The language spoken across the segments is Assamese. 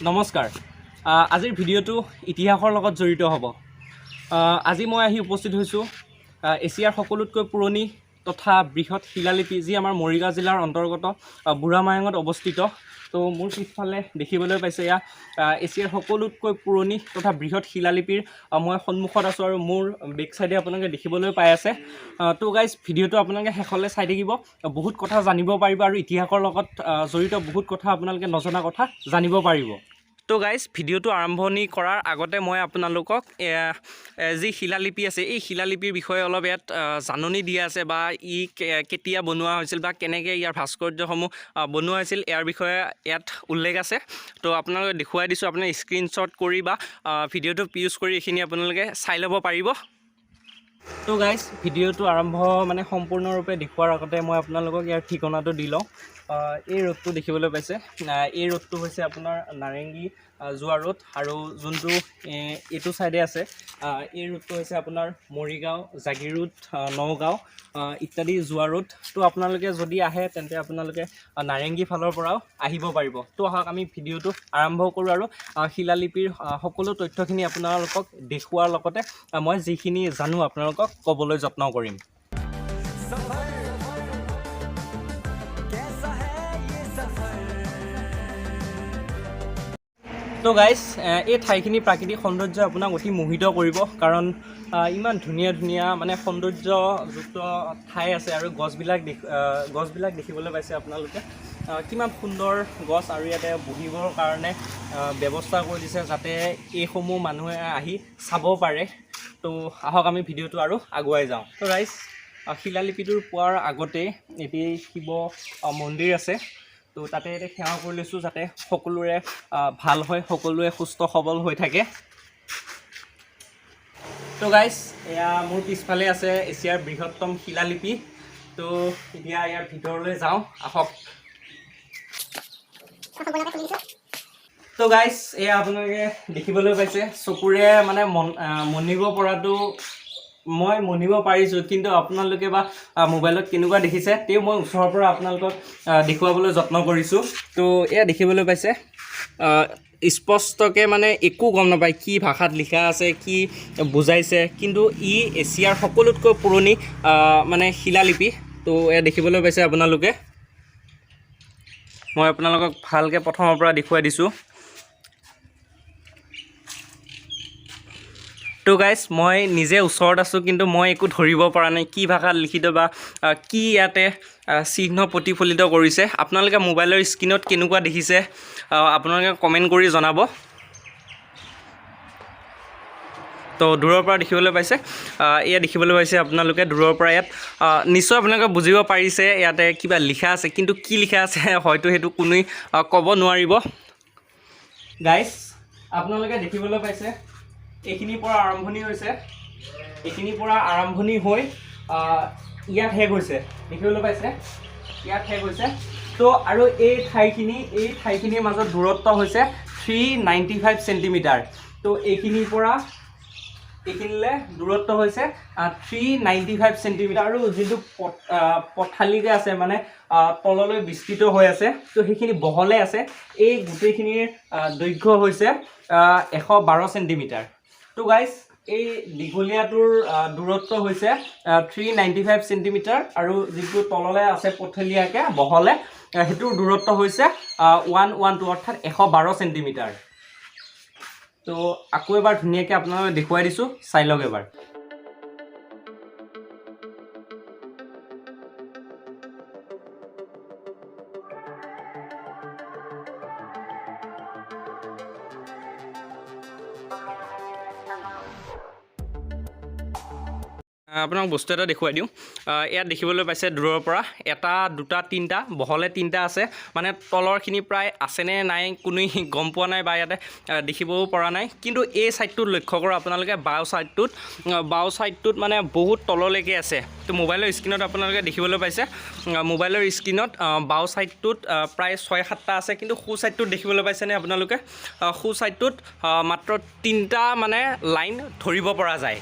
নমস্কাৰ। আজিৰ ভিডিঅ'টো ইতিহাসৰ লগত জড়িত হ'ব। আজি মই আহি উপস্থিত হৈছোঁ এছিয়াৰ সকলোতকৈ পুৰণি তথা বৃহৎ শিলালিপি যি আমাৰ মৰিগাঁও জিলাৰ অন্তৰ্গত বুঢ়ামায়ঙত অৱস্থিত। তো মোৰ পিছফালে দেখিবলৈ পাইছে এয়া এছিয়াৰ সকলোতকৈ পুৰণি তথা বৃহৎ শিলালিপিৰ মই সন্মুখত আছোঁ আৰু মোৰ বেক চাইডে আপোনালোকে দেখিবলৈ পাই আছে। তো গাইজ ভিডিঅ'টো আপোনালোকে শেষলৈ চাই থাকিব, বহুত কথা জানিব পাৰিব আৰু ইতিহাসৰ লগত জড়িত বহুত কথা আপোনালোকে নজনা কথা জানিব পাৰিব। তো গাইজ ভিডিঅ'টো আৰম্ভণি কৰাৰ আগতে মই আপোনালোকক যি শিলালিপি আছে এই শিলালিপিৰ বিষয়ে অলপ ইয়াত জাননী দিয়া আছে বা ই কেতিয়া বনোৱা হৈছিল বা কেনেকৈ ইয়াৰ ভাস্কৰ্যসমূহ বনোৱা হৈছিল ইয়াৰ বিষয়ে ইয়াত উল্লেখ আছে। তো আপোনালোকে দেখুৱাই দিছোঁ, আপোনালোকে স্ক্ৰীনশ্বট কৰি বা ভিডিঅ'টো পিউজ কৰি এইখিনি আপোনালোকে চাই ল'ব পাৰিব। তো গাইজ ভিডিঅ'টো আৰম্ভ সম্পূৰ্ণৰূপে দেখুৱাৰ আগতে মই আপোনালোকক ইয়াৰ ঠিকনাটো দি লওঁ। এই ৰোডটো দেখিবলৈ পাইছে, এই ৰোডটো হৈছে আপোনাৰ নাৰেংগী যোৱা ৰোড, আৰু যোনটো এইটো ছাইডে আছে এই ৰোডটো হৈছে আপোনাৰ মৰিগাঁও, জাগিৰোড, নগাঁও ইত্যাদি যোৱা ৰোড। তো আপোনালোকে যদি আহে তেন্তে আপোনালোকে নাৰেংগী ফালৰ পৰাও আহিব পাৰিব। তো আহক আমি ভিডিঅ'টো আৰম্ভ কৰোঁ আৰু শিলালিপিৰ সকলো তথ্যখিনি আপোনালোকক দেখুওৱাৰ লগতে মই যিখিনি জানো আপোনালোকক ক'বলৈ যত্ন কৰিম। তো গাইজ এই ঠাইখিনি প্ৰাকৃতিক সৌন্দৰ্যই আপোনাক অতি মোহিত কৰিব, কাৰণ ইমান ধুনীয়া ধুনীয়া সৌন্দৰ্যযুক্ত ঠাই আছে আৰু গছবিলাক দেখিবলৈ পাইছে আপোনালোকে কিমান সুন্দৰ গছ, আৰু ইয়াতে বহিবৰ কাৰণে ব্যৱস্থা কৰি দিছে যাতে এইসমূহ মানুহে আহি চাব পাৰে। তো আহক আমি ভিডিঅ'টো আৰু আগুৱাই যাওঁ। তো গাইজ শিলালিপিটোৰ পোৱাৰ আগতে এটি শিৱ মন্দিৰ আছে। তো তাতে সেৱা কৰি লৈছোঁ যাতে সকলোৰে ভাল হয়, সকলোৱে সুস্থ সবল হৈ থাকে। তো গাইজ এয়া মোৰ পিছফালে আছে এছিয়াৰ বৃহত্তম শিলালিপি। তো এতিয়া ইয়াৰ ভিতৰলৈ যাওঁ, আহক। তো গাইজ এয়া আপোনালোকে দেখিবলৈ পাইছে, চকুৰে মনিব পৰাটো মই মনিব পাৰিছোঁ, কিন্তু আপোনালোকে বা মোবাইলত কেনেকুৱা দেখিছে তেও মই ওচৰৰ পৰা আপোনালোকক দেখুৱাবলৈ যত্ন কৰিছোঁ। তো এয়া দেখিবলৈ পাইছে স্পষ্টকৈ একো গম নাপায় কি ভাষাত লিখা আছে, কি বুজাইছে, কিন্তু ই এছিয়াৰ সকলোতকৈ পুৰণি শিলালিপি। তো এয়া দেখিবলৈ পাইছে আপোনালোকে, মই আপোনালোকক ভালকৈ প্ৰথমৰ পৰা দেখুৱাই দিছোঁ। তো গাইজ মই নিজে ওচৰত আছোঁ, কিন্তু মই একো ধৰিব পৰা নাই কি ভাষাত লিখিত বা কি ইয়াতে চিহ্ন প্ৰতিফলিত কৰিছে। আপোনালোকে মোবাইলৰ স্ক্ৰীণত কেনেকুৱা দেখিছে আপোনালোকে কমেণ্ট কৰি জনাব। তো দূৰৰ পৰা দেখিবলৈ পাইছে, এয়া দেখিবলৈ পাইছে আপোনালোকে দূৰৰ পৰা। ইয়াত নিশ্চয় আপোনালোকে বুজিব পাৰিছে ইয়াতে কিবা লিখা আছে, কিন্তু কি লিখা আছে হয়তো সেইটো কোনোৱে ক'ব নোৱাৰিব। গাইজ আপোনালোকে দেখিবলৈ পাইছে এইখিনিৰ পৰা আৰম্ভণি হৈছে, এইখিনিৰ পৰা আৰম্ভণি হৈ ইয়াত শেষ হৈছে, দেখিবলৈ পাইছে ইয়াত শেষ হৈছে। তো আৰু এই ঠাইখিনিৰ মাজত দূৰত্ব হৈছে 395 চেণ্টিমিটাৰ। তো এইখিনিৰ পৰা এইখিনিলৈ দূৰত্ব হৈছে 395 চেণ্টিমিটাৰ, আৰু যিটো পথালিকে আছে তললৈ বিস্তৃত হৈ আছে, তো সেইখিনি বহলে আছে। এই গোটেইখিনিৰ দৈৰ্ঘ্য হৈছে 112 চেণ্টিমিটাৰ। তো গাইজ এই দীঘলীয়াটোৰ দূৰত্ব হৈছে 395 চেণ্টিমিটাৰ, আৰু যিটো তললৈ আছে পথলীয়াকৈ বহলে সেইটোৰ দূৰত্ব হৈছে 112 অৰ্থাৎ 112 চেণ্টিমিটাৰ। তো আকৌ এবাৰ ধুনীয়াকৈ আপোনালোকে দেখুৱাই দিছোঁ, চাই লওক এবাৰ। আপোনাক বস্তু এটা দেখুৱাই দিওঁ। ইয়াত দেখিবলৈ পাইছে দূৰৰ পৰা এটা, দুটা, তিনিটা, বহলে তিনিটা আছে। তলৰখিনি প্ৰায় আছেনে নাই কোনোৱে গম পোৱা নাই বা ইয়াতে দেখিবও পৰা নাই, কিন্তু এই ছাইডটোত লক্ষ্য কৰক আপোনালোকে, বাওঁ ছাইডটোত বহুত তললৈকে আছে। তো মোবাইলৰ স্ক্ৰীণত আপোনালোকে দেখিবলৈ পাইছে, মোবাইলৰ স্ক্ৰীণত বাওঁ ছাইডটোত প্ৰায় 6-7টা আছে, কিন্তু সোঁ ছাইডটোত দেখিবলৈ পাইছেনে আপোনালোকে, সোঁ ছাইডটোত মাত্ৰ 3টা লাইন ধৰিব পৰা যায়।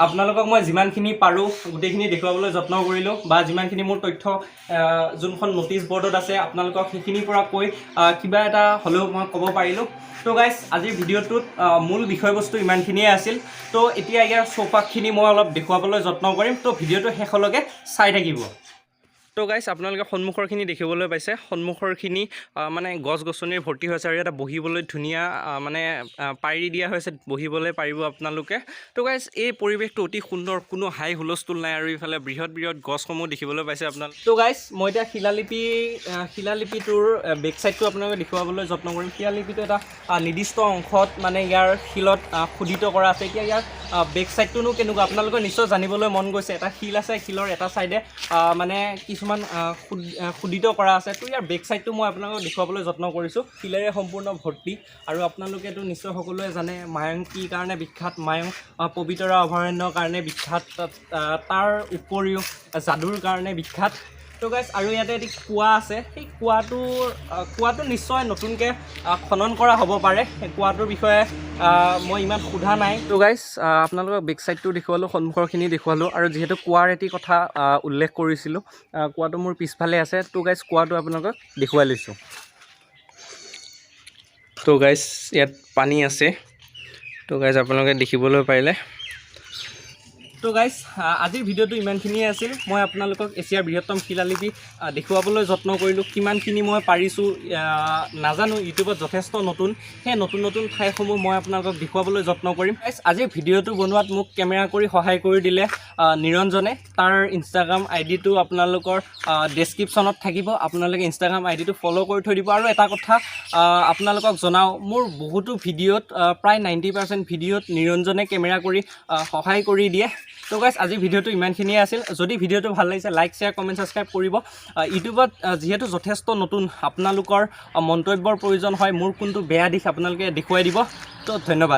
আপোনালোকক মই যিমানখিনি পাৰোঁ গোটেইখিনি দেখুৱাবলৈ যত্ন কৰিলোঁ বা যিমানখিনি মোৰ তথ্য যোনখন ন'টিছ বৰ্ডত আছে আপোনালোকক সেইখিনিৰ পৰা কৈ কিবা এটা হ'লেও মই ক'ব পাৰিলোঁ। তো গাইজ আজিৰ ভিডিঅ'টোত মূল বিষয়বস্তু ইমানখিনিয়ে আছিল। তো এতিয়া ইয়াৰ চৌপাশখিনি মই অলপ দেখুৱাবলৈ যত্ন কৰিম। তো ভিডিঅ'টো শেষলৈকে চাই থাকিব। তো গাইজ আপোনালোকে সন্মুখৰখিনি দেখিবলৈ পাইছে, সন্মুখৰখিনি মানে গছ গছনিৰ ভৰ্তি হৈছে আৰু ইয়াতে বহিবলৈ ধুনীয়া মানে পাৰি দিয়া হৈছে, বহিবলৈ পাৰিব আপোনালোকে। তো গাইজ এই পৰিৱেশটো অতি সুন্দৰ, কোনো হাই হুলস্থুল নাই আৰু ইফালে বৃহৎ বৃহৎ গছসমূহ দেখিবলৈ পাইছে আপোনালোকে। তো গাইজ মই এতিয়া শিলালিপিটোৰ বেক চাইডটো আপোনালোকে দেখুৱাবলৈ যত্ন কৰিম। শিলালিপিটো এটা নিৰ্দিষ্ট অংশত মানে ইয়াৰ শিলত খোদিত কৰা আছে। এতিয়া ইয়াৰ বেক চাইডটোনো কেনেকুৱা আপোনালোকে নিশ্চয় জানিবলৈ মন গৈছে। এটা শিল আছে, শিলৰ এটা চাইডে মানে কিছুমান খোদিত কৰা আছে। তো ইয়াৰ বেক চাইডটো মই আপোনালোকক দেখুৱাবলৈ যত্ন কৰিছোঁ। শিলেৰে সম্পূৰ্ণ ভৰ্তি আৰু আপোনালোকেতো নিশ্চয় সকলোৱে জানে মায়ং কি কাৰণে বিখ্যাত। মায়ং পবিতৰা অভয়াৰণ্যৰ কাৰণে বিখ্যাত, তাৰ উপৰিও যাদুৰ কাৰণে বিখ্যাত। তো গাইজ আৰু ইয়াতে এটি কুঁৱা আছে, সেই কুঁৱাটো নিশ্চয় নতুনকৈ খনন কৰা হ'ব পাৰে। সেই কুঁৱাটোৰ বিষয়ে মই ইমান সোধা নাই। তো গাইজ আপোনালোকক বেক চাইডটো দেখুৱালোঁ, সন্মুখৰখিনি দেখুৱালোঁ আৰু যিহেতু কুঁৱাৰ এটি কথা উল্লেখ কৰিছিলোঁ, কুঁৱাটো মোৰ পিছফালে আছে। তো গাইজ কুঁৱাটো আপোনালোকক দেখুৱাই লৈছোঁ। তো গাইজ ইয়াত পানী আছে। তো গাইজ আপোনালোকে দেখিবলৈ পাৰিলে। তো গাইজ আজিৰ ভিডিঅ'টো ইমানখিনিয়ে আছিল। মই আপোনালোকক এছিয়াৰ বৃহত্তম শিলালিপি দেখুৱাবলৈ যত্ন কৰিলোঁ। কিমানখিনি মই পাৰিছোঁ নাজানো, ইউটিউবত যথেষ্ট নতুন, সেই নতুন নতুন ঠাইসমূহ মই আপোনালোকক দেখুৱাবলৈ যত্ন কৰিম। গাইজ আজিৰ ভিডিঅ'টো বনোৱাত মোক কেমেৰা কৰি সহায় কৰি দিলে নিৰঞ্জনে। তাৰ ইনষ্টাগ্ৰাম আইডিটো আপোনালোকৰ ডেছক্ৰিপশ্যনত থাকিব, আপোনালোকে ইনষ্টাগ্ৰাম আইডিটো ফ'ল' কৰি থৈ দিব। আৰু এটা কথা আপোনালোকক জনাওঁ, মোৰ বহুতো ভিডিঅ'ত প্ৰায় 90% ভিডিঅ'ত নিৰঞ্জনে কেমেৰা কৰি সহায় কৰি দিয়ে। তো গাইজ আজিৰ ভিডিঅ'টো ইমানখিনিয়ে আছিল। যদি ভিডিঅ'টো ভাল লাগিছে লাইক, শ্বেয়াৰ, কমেণ্ট, ছাবস্ক্ৰাইব কৰিব। ইউটিউবত যিহেতু যথেষ্ট নতুন, আপোনালোকৰ মন্তব্যৰ প্ৰয়োজন হয়। মোৰ কোনটো বেয়া দিশ আপোনালোকে দেখুৱাই দিব। তো ধন্যবাদ।